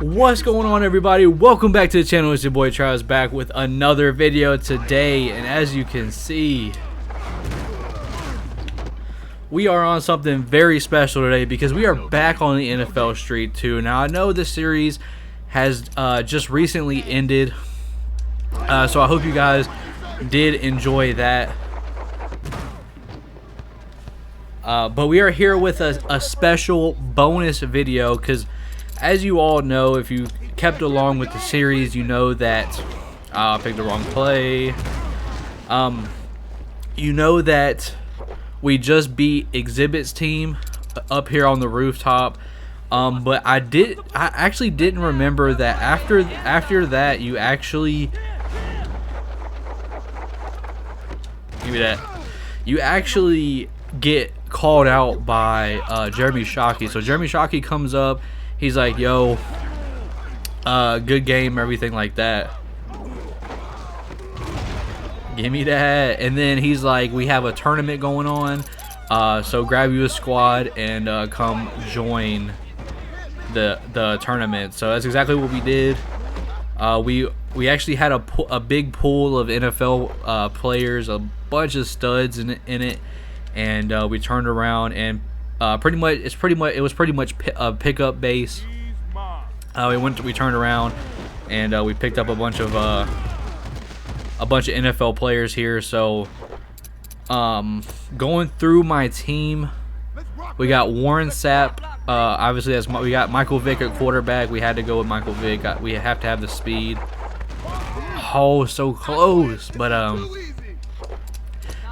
What's going on, everybody? Welcome back to the channel. It's your boy Travis back with another video today, and as you can see, we are on something very special today because we are back on the NFL Street 2. Now I know the series has just recently ended, so I hope you guys did enjoy that. But we are here with a special bonus video because, as you all know, if you kept along with the series, you know that I picked the wrong play. You know that we just beat Exhibit's team up here on the rooftop. But I actually didn't remember that after that you actually give me that. You actually get called out by Jeremy Shockey. So Jeremy Shockey comes up. He's like, yo, good game, everything like that. Give me that. And then he's like, we have a tournament going on, so grab you a squad and come join the tournament. So that's exactly what we did. We actually had a big pool of NFL players, a bunch of studs in it, and we turned around and it was pretty much a pickup base. We turned around and we picked up a bunch of NFL players here. So going through my team, we got Warren Sapp. Obviously, we got Michael Vick at quarterback. We had to go with Michael Vick. We have to have the speed. Oh, so close, but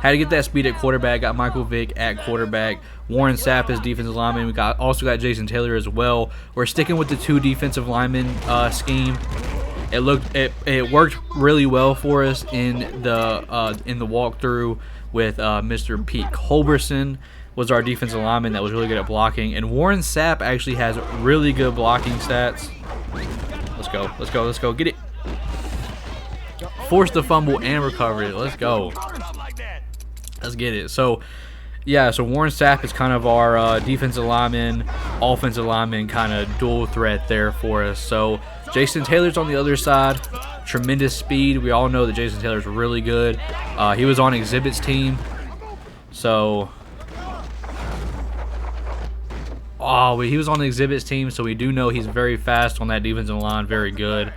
had to get that speed at quarterback. Got Michael Vick at quarterback. Warren Sapp is defensive lineman. We also got Jason Taylor as well. We're sticking with the two defensive lineman scheme. It worked really well for us in the walkthrough with Mr. Pete Culberson was our defensive lineman that was really good at blocking, and Warren Sapp actually has really good blocking stats. Let's go, get it. Forced the fumble and recovered it. Let's go. Let's get it. So, yeah, so Warren Sapp is kind of our defensive lineman, offensive lineman kind of dual threat there for us. So, Jason Taylor's on the other side. Tremendous speed. We all know that Jason Taylor's really good. He was on Exhibit's team. So, he was on the Exhibit's team, so we do know he's very fast on that defensive line. Very good.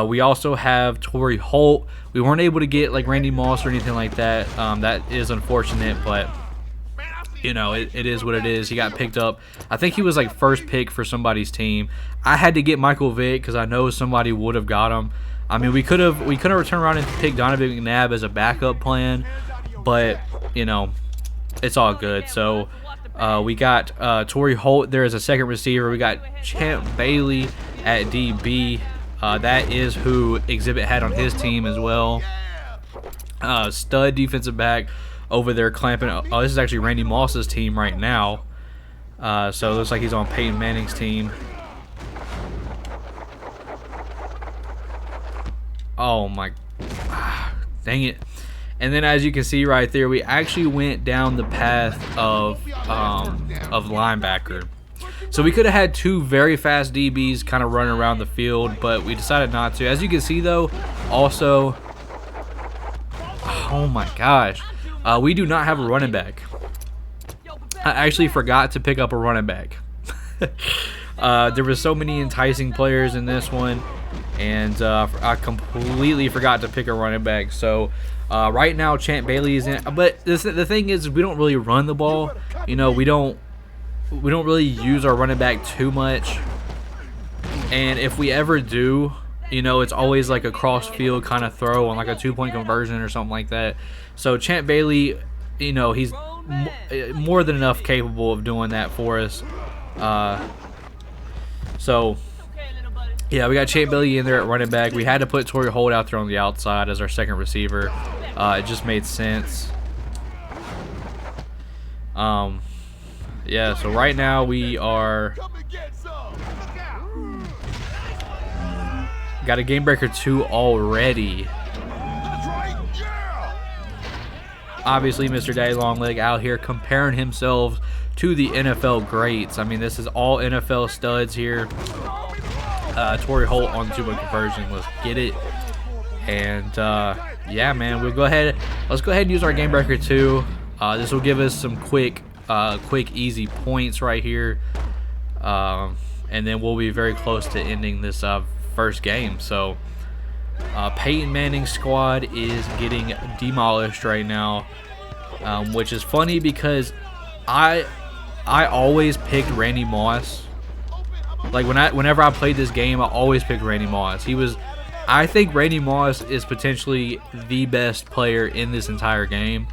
We also have Torrey Holt. We weren't able to get like Randy Moss or anything like that. That is unfortunate, but you know, it is what it is. He got picked up. I think he was like first pick for somebody's team. I had to get Michael Vick because I know somebody would have got him. I mean, we could have turned around and picked Donovan McNabb as a backup plan, but you know, it's all good. So we got Torrey Holt there as a second receiver. We got Champ Bailey at DB. That is who Exhibit had on his team as well. Stud defensive back over there clamping. Oh, this is actually Randy Moss's team right now. So it looks like he's on Peyton Manning's team. Oh my, dang it. And then as you can see right there, we actually went down the path of linebacker. So we could have had two very fast DBs kind of running around the field, but we decided not to. As you can see, though, also, oh my gosh, we do not have a running back. I actually forgot to pick up a running back. There were so many enticing players in this one, and I completely forgot to pick a running back. So right now, Champ Bailey is in. But the thing is, we don't really run the ball. You know, we don't really use our running back too much, and if we ever do, you know, it's always like a cross field kind of throw on like a 2-point conversion or something like that. So Champ Bailey, you know, he's more than enough capable of doing that for us. So yeah, we got Champ Bailey in there at running back. We had to put Torrey Holt out there on the outside as our second receiver. It just made sense. Yeah, so right now we are got a game breaker 2 already. Obviously, Mr. Daddy Longleg out here comparing himself to the NFL greats. I mean, this is all NFL studs here. Torrey Holt on the 2-point conversion. Let's get it. And yeah, man, we'll go ahead. Let's go ahead and use our game breaker too. This will give us some quick, easy points right here, and then we'll be very close to ending this first game. So Peyton Manning's squad is getting demolished right now, which is funny because I always picked Randy Moss. Like whenever I played this game, I always picked Randy Moss. I think Randy Moss is potentially the best player in this entire game.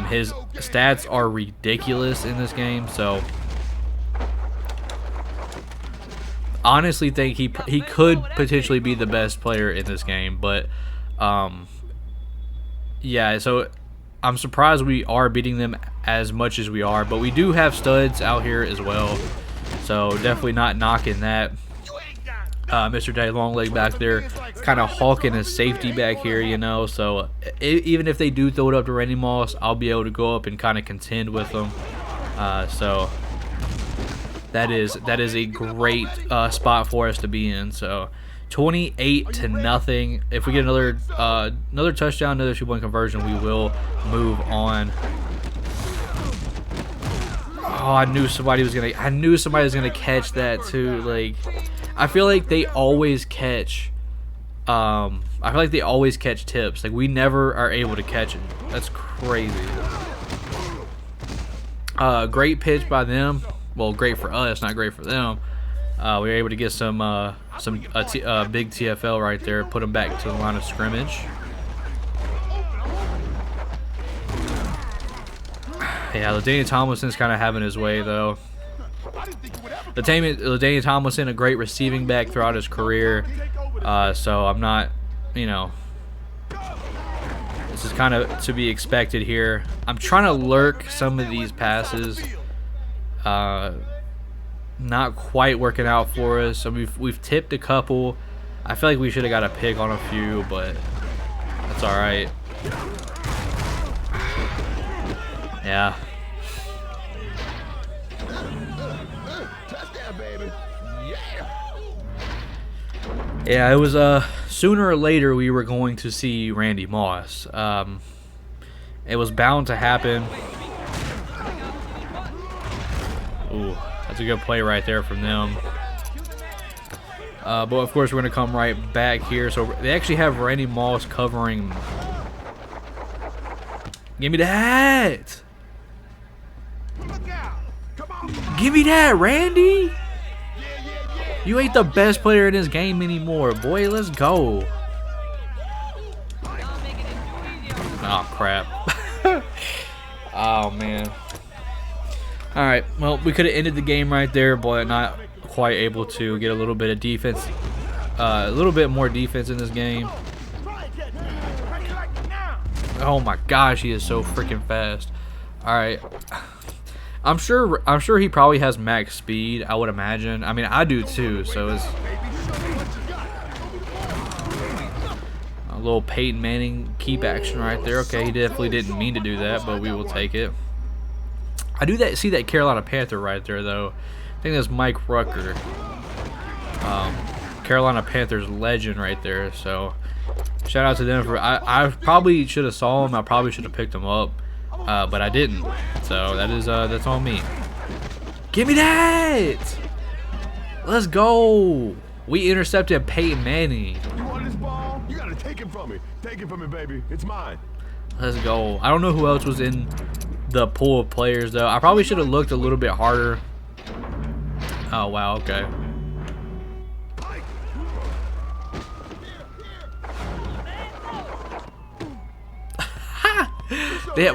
His stats are ridiculous in this game, so honestly think he could potentially be the best player in this game. But yeah, so I'm surprised we are beating them as much as we are, but we do have studs out here as well, so definitely not knocking that. Mr. Day Longleg back there kind of hawking his safety back here, you know, so even if they do throw it up to Randy Moss, I'll be able to go up and kind of contend with them. So that is a great spot for us to be in. So 28-0. If we get another touchdown, another 2-point conversion, we will move on. Oh, I knew somebody was gonna catch that too. Like, I feel like they always catch. I feel like they always catch tips. Like, we never are able to catch it. That's crazy. Great pitch by them. Well, great for us, not great for them. We were able to get some big TFL right there. Put them back to the line of scrimmage. Yeah, LaDainian Tomlinson's kind of having his way though. LaDainian Tomlinson, a great receiving back throughout his career. So I'm not, you know, this is kind of to be expected here. I'm trying to lurk some of these passes. Not quite working out for us. So we've tipped a couple. I feel like we should have got a pick on a few, but that's all right. Yeah. Yeah, it was sooner or later we were going to see Randy Moss. It was bound to happen. Ooh, that's a good play right there from them. But of course we're going to come right back here. So they actually have Randy Moss covering. Give me that! Give me that, Randy! You ain't the best player in this game anymore, boy. Let's go. Oh, crap. Oh, man. Alright, well, we could have ended the game right there, but not quite able to get a little bit of defense. A little bit more defense in this game. Oh, my gosh, he is so freaking fast. Alright. I'm sure he probably has max speed, I would imagine. I mean, I do too, so it's a little Peyton Manning keep action right there. Okay, he definitely didn't mean to do that, but we will take it. I do see that Carolina Panther right there, though. I think that's Mike Rucker. Carolina Panthers legend right there, so shout out to them for. I probably should have saw him. I probably should have picked him up. But I didn't, so that's on me. Give me that! Let's go! We intercepted Peyton Manning. You want this ball? You gotta take it from me. Take it from me, baby. It's mine. Let's go. I don't know who else was in the pool of players though. I probably should have looked a little bit harder. Oh wow, okay.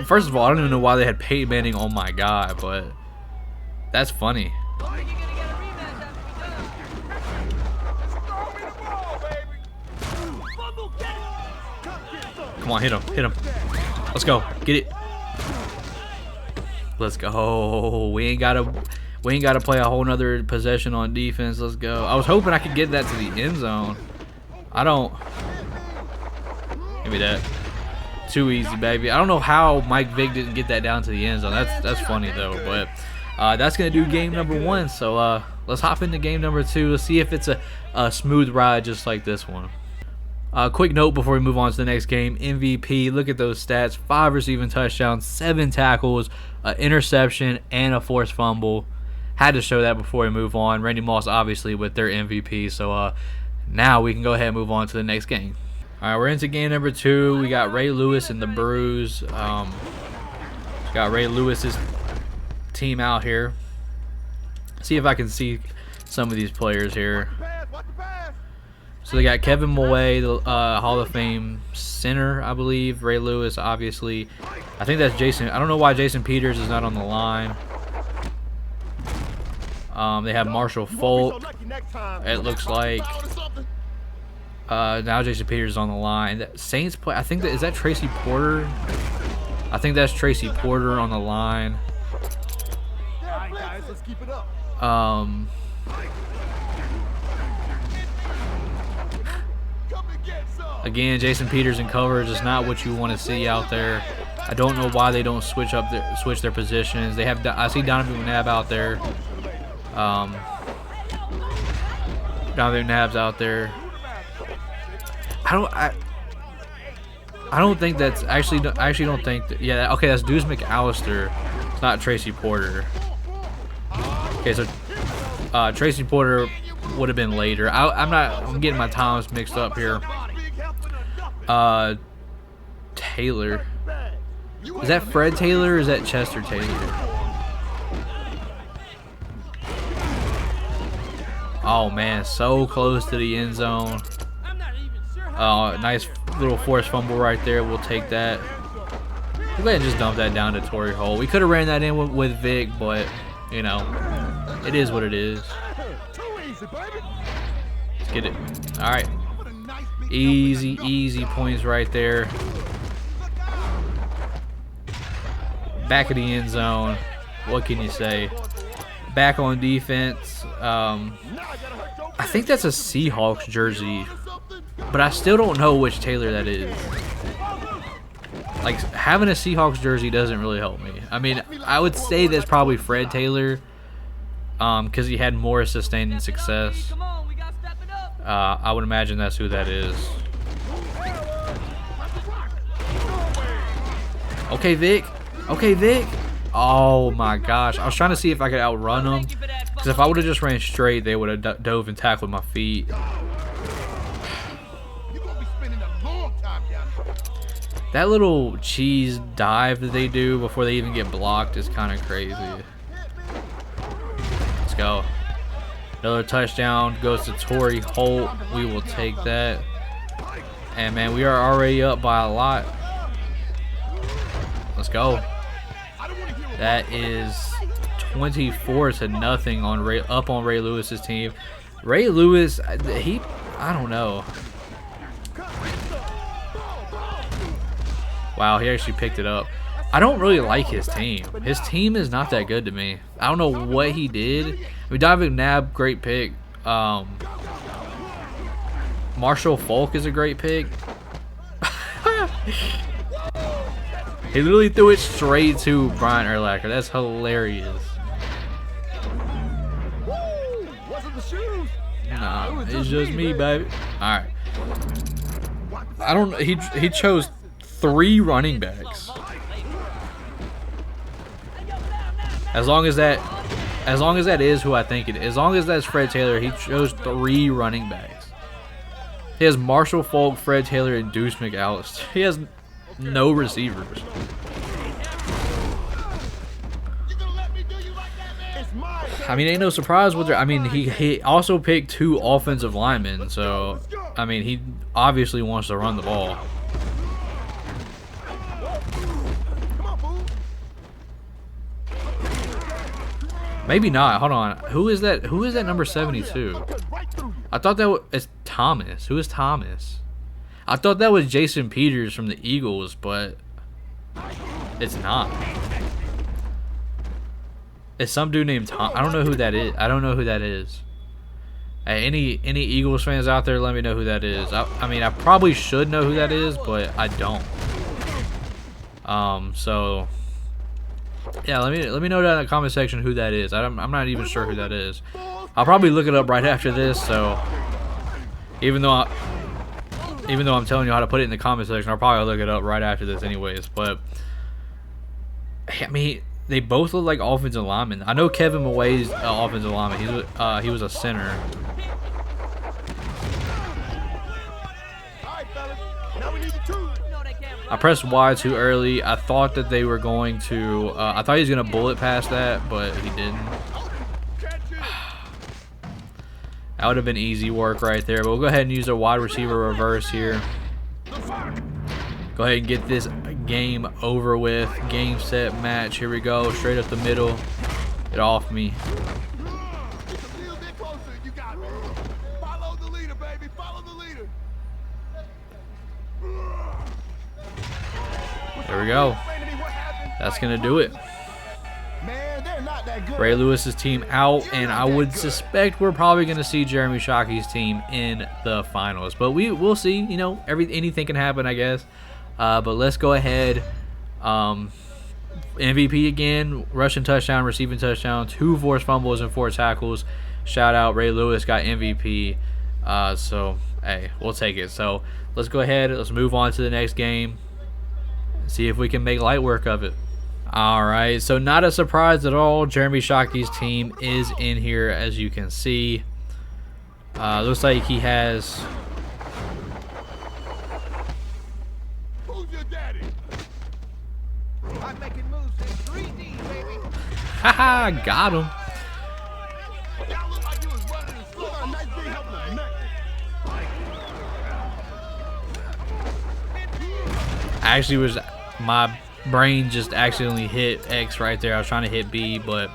First of all, I don't even know why they had Peyton Manning on my guy, but that's funny. Come on, hit him, hit him. Let's go, get it. Let's go. We ain't gotta play a whole nother possession on defense. Let's go. I was hoping I could get that to the end zone. I don't. Give me that. Too easy, baby. I don't know how Mike Vick didn't get that down to the end zone. That's funny though. But that's gonna do game number 1. So let's hop into game number 2. Let's see if it's a smooth ride just like this one. Quick note before we move on to the next game. MVP, look at those stats. 5 receiving touchdowns, 7 tackles, an interception, and a forced fumble. Had to show that before we move on. Randy Moss obviously with their MVP. So now we can go ahead and move on to the next game. All right, we're into game number 2. We got Ray Lewis and the Brews. Got Ray Lewis's team out here. See if I can see some of these players here. So they got Kevin Mulway, the Hall of Fame center, I believe. Ray Lewis, obviously. I think that's Jason. I don't know why Jason Peters is not on the line. They have Marshall Folk. It looks like. Now Jason Peters is on the line. Saints play. I think that is that Tracy Porter. I think that's Tracy Porter on the line. Again, Jason Peters in coverage is not what you want to see out there. I don't know why they don't switch their positions. They have. I see Donovan McNabb out there. Donovan McNabb's out there. I don't think that's actually. I actually don't think that. Yeah. Okay, that's Deuce McAllister. It's not Tracy Porter. Okay, so Tracy Porter would have been later. I'm getting my times mixed up here. Taylor. Is that Fred Taylor or is that Chester Taylor? Oh man, so close to the end zone. Nice little forced fumble right there. We'll take that. We'll go ahead and just dump that down to Torrey Holt. We could have ran that in with Vic, but you know, it is what it is. Let's get it. All right. Easy points right there. Back of the end zone. What can you say? Back on defense. I think that's a Seahawks jersey, but I still don't know which Taylor that is. Like, having a Seahawks jersey doesn't really help me. I mean, I would say that's probably Fred Taylor, because he had more sustained success. I would imagine that's who that is. Okay, Vic. Okay, Vic. Oh my gosh. I was trying to see if I could outrun them, because if I would have just ran straight, they would have dove and tackled my feet. That little cheese dive that they do before they even get blocked is kind of crazy. Let's go. Another touchdown goes to Torrey Holt. We will take that. And man, we are already up by a lot. Let's go. That is 24-0 on Ray Lewis's team. Ray Lewis, I don't know. Wow, he actually picked it up. I don't really like his team. His team is not that good to me. I don't know what he did. I mean, Donovan McNabb, great pick. Marshall Folk is a great pick. He literally threw it straight to Brian Urlacher. That's hilarious. Nah, it's just me, baby. All right. I don't. He chose 3 running backs. As long as that is who I think it is. As long as that's Fred Taylor, he chose 3 running backs. He has Marshall Folk, Fred Taylor, and Deuce McAllister. He has no receivers. I mean, ain't no surprise with. I mean, he also picked 2 offensive linemen, so I mean, he obviously wants to run the ball. Maybe not. Hold on. Who is that? Who is that number 72? I thought that was Thomas. Who is Thomas? I thought that was Jason Peters from the Eagles, but it's not. It's some dude named Tom. I don't know who that is. I don't know who that is. Hey, any Eagles fans out there, let me know who that is. I mean, I probably should know who that is, but I don't. So yeah, let me know down in the comment section who that is. I'm not even sure who that is. I'll probably look it up right after this. So even though I'm telling you how to put it in the comment section, I'll probably look it up right after this anyways. But I mean, they both look like offensive linemen. I know Kevin Maway's offensive lineman. He was a center. I pressed Y too early. I thought that they were going to. I thought he was going to bullet past that, but he didn't. That would have been easy work right there. But we'll go ahead and use a wide receiver reverse here. Go ahead and get this game over with. Game, set, match. Here we go. Straight up the middle. Get off me. There we go. That's going to do it. Ray Lewis's team out, and I would suspect we're probably going to see Jeremy Shockey's team in the finals. But we'll see. You know, anything can happen, I guess. But let's go ahead. MVP again. Rushing touchdown, receiving touchdown, 2 forced fumbles and 4 tackles. Shout out, Ray Lewis got MVP. So, hey, we'll take it. So, let's go ahead. Let's move on to the next game. See if we can make light work of it. Alright, so not a surprise at all. Jeremy Shockey's team is in here, as you can see. Looks like he has... Who's your daddy? I'm making moves in 3D, baby. Haha, got him. Y'all look like you was running and slow. A nice big help in the neck. Actually was... My brain just accidentally hit X right there. I was trying to hit B, but...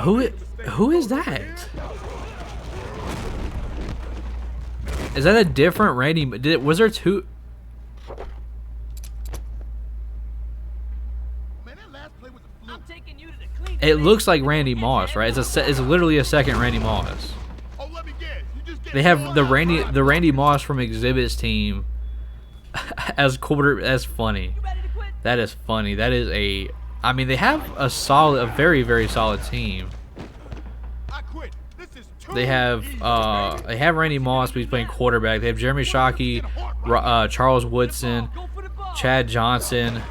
Who is that? Is that a different Randy? Was there 2? It looks like Randy Moss, right? It's literally a second Randy Moss. They have the Randy Moss from Exhibit's team as quarter. That's funny. That is funny. That is a. I mean, they have a very, very solid team. They have Randy Moss, but he's playing quarterback. They have Jeremy Shockey, Charles Woodson, Chad Johnson.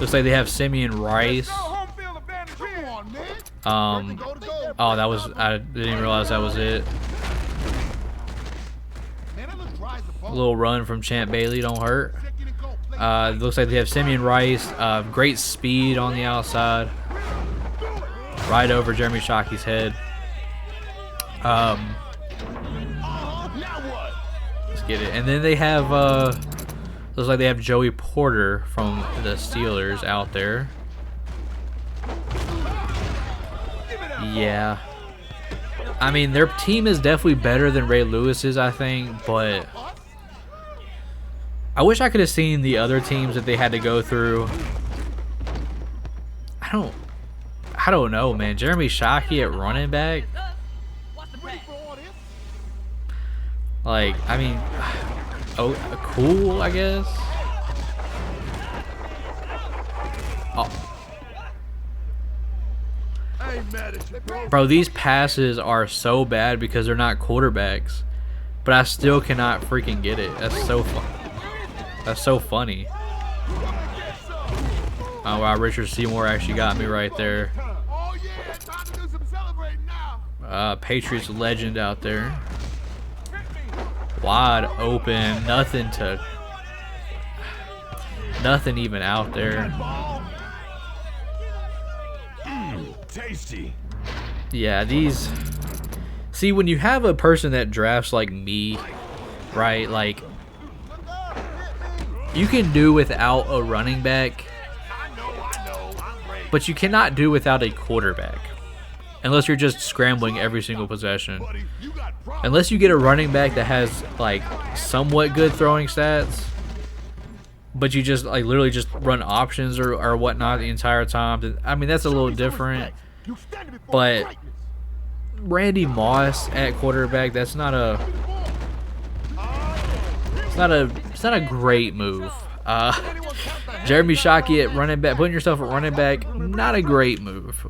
Looks like they have Simeon Rice. Oh, that was. I didn't realize that was it. A little run from Champ Bailey, don't hurt. Looks like they have Simeon Rice. Great speed on the outside. Right over Jeremy Shockey's head. Let's get it. And then they have, looks like they have Joey Porter from the Steelers out there. Yeah. I mean, their team is definitely better than Ray Lewis's, I think, but I wish I could have seen the other teams that they had to go through. I don't know, man. Jeremy Shockey at running back? Like, I mean, oh, cool, I guess. Oh. Bro, these passes are so bad because they're not quarterbacks. But I still cannot freaking get it. That's so fun. That's so funny. Oh wow, Richard Seymour actually got me right there. Patriots legend out there. Wide open, nothing even out there. Tasty. Yeah, these. See, when you have a person that drafts like me, right? Like, you can do without a running back, but you cannot do without a quarterback. Unless you're just scrambling every single possession. Unless you get a running back that has like somewhat good throwing stats, but you just like literally just run options or whatnot the entire time. I mean, that's a little different. But Randy Moss at quarterback, that's not a it's not a great move. Jeremy Shockey at running back, putting yourself at running back, not a great move.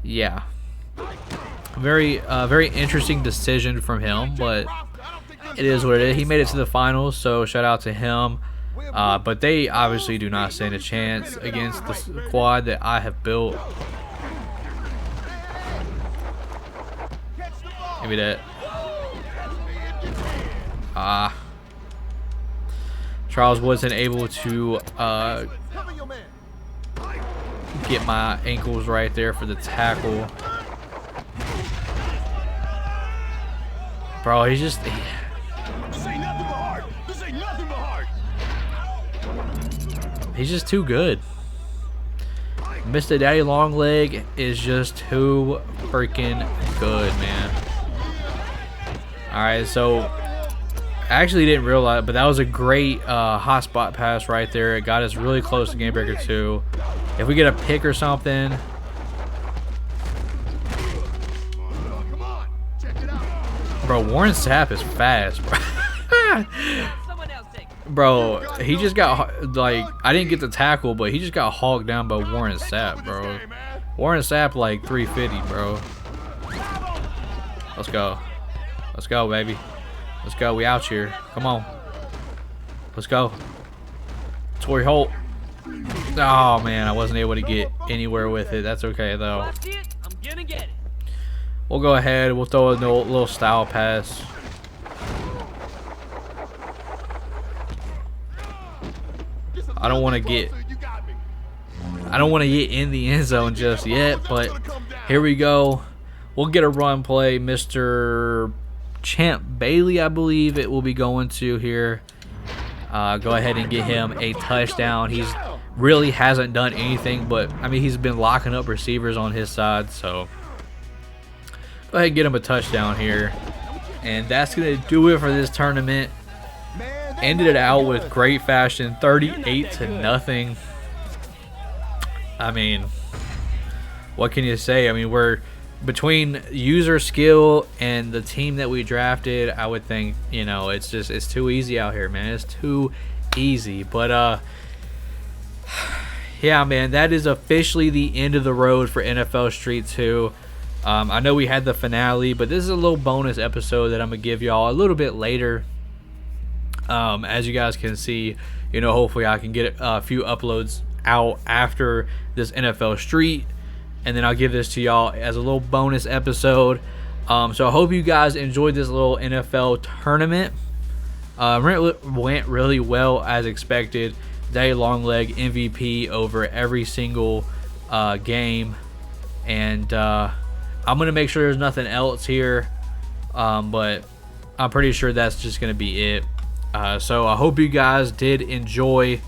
Yeah, very interesting decision from him, but it is what it is. He made it to the finals, so shout out to him. But they obviously do not stand a chance against the squad that I have built. Give me that. Charles wasn't able to get my ankles right there for the tackle. Bro, he's just... He's just too good. Mr. Daddy Longleg is just too freaking good, man. Alright, so I actually didn't realize, but that was a great hot spot pass right there. It got us really close to Game Breaker 2. If we get a pick or something. Bro, Warren Sapp is fast, bro. Bro, he just got, like, I didn't get the tackle, but he just got hogged down by Warren Sapp, bro. Warren Sapp, like, 350, bro. Let's go. Let's go, baby. Let's go. We out here. Come on. Let's go. Torrey Holt. Oh, man, I wasn't able to get anywhere with it. That's okay, though. We'll go ahead. We'll throw a little style pass. I don't want to get in the end zone just yet, but here we go. We'll get a run play. Mr. Champ Bailey, I believe it will be going to here. Go ahead and get him a touchdown. He's really hasn't done anything, but I mean, he's been locking up receivers on his side, so go ahead and get him a touchdown here. And that's going to do it for this tournament. Ended it out with great fashion, 38-0. I mean, what can you say? I mean, we're between user skill and the team that we drafted. I would think, you know, it's too easy out here, man. It's too easy. But yeah, man, that is officially the end of the road for NFL Street 2. I know we had the finale, but this is a little bonus episode that I'm gonna give y'all a little bit later. As you guys can see, you know, hopefully I can get a few uploads out after this NFL Street, and then I'll give this to y'all as a little bonus episode. So I hope you guys enjoyed this little NFL tournament. Went really well as expected. Daddy Longleg MVP over every single game, and I'm gonna make sure there's nothing else here, but I'm pretty sure that's just gonna be it. So I hope you guys did enjoy.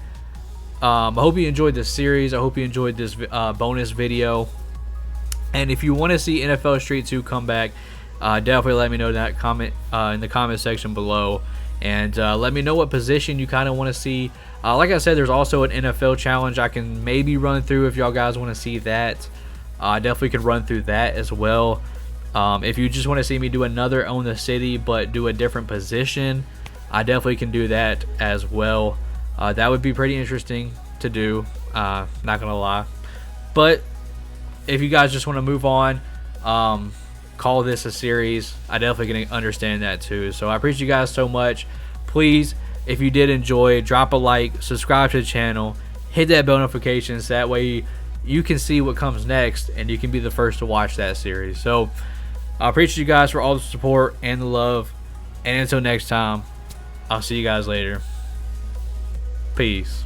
I hope you enjoyed this series. I hope you enjoyed this bonus video. And if you want to see NFL Street 2 come back, definitely let me know that in the comment section below. And let me know what position you kind of want to see. Like I said, there's also an NFL challenge I can maybe run through if y'all guys want to see that. I definitely can run through that as well. If you just want to see me do another Own the City but do a different position, I definitely can do that as well. That would be pretty interesting to do, not gonna lie. But if you guys just want to move on, call this a series, I definitely can understand that too. So I appreciate you guys so much. Please, if you did enjoy, drop a like, subscribe to the channel, hit that bell notification so that way you can see what comes next and you can be the first to watch that series. So I appreciate you guys for all the support and the love, and until next time, I'll see you guys later. Peace.